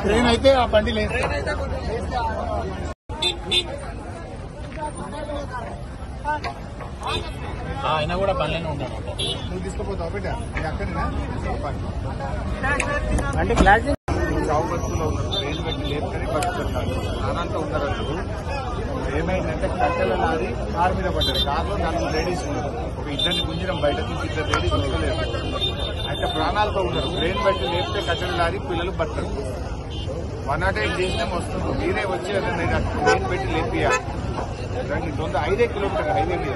Train అయితే ఆ బండి లేదు. ఆయన కూడా పనిలోనే ఉన్నాడు. నువ్వు తీసుకుపోతావు బిడ్డ అక్కడనే అంటే క్లాస్ చావు బతుకులో ఉన్నారు. ట్రైన్ పెట్టి లేపుకొని బతుకుతున్నారు. నానంతా ఉన్నారు. అసలు ఏమైందంటే కట్టెల లారీ కారు మీద పడ్డారు. కారులో 4 లేడీస్ ఉన్నారు. ఒక ఇద్దరిని గుంజడం బయట నుంచి 2 లేడీస్ ఉండలేదు. అయితే ప్రాణాలతో ఉన్నారు. ట్రైన్ పెట్టి లేపితే కట్టెల లారీ పిల్లలు బతకరు. 108 చేసినా వస్తుంది. మీరే వచ్చి ట్రైన్ పెట్టి లేపియాలి. 5 కిలోమీటర్ హైవే మీద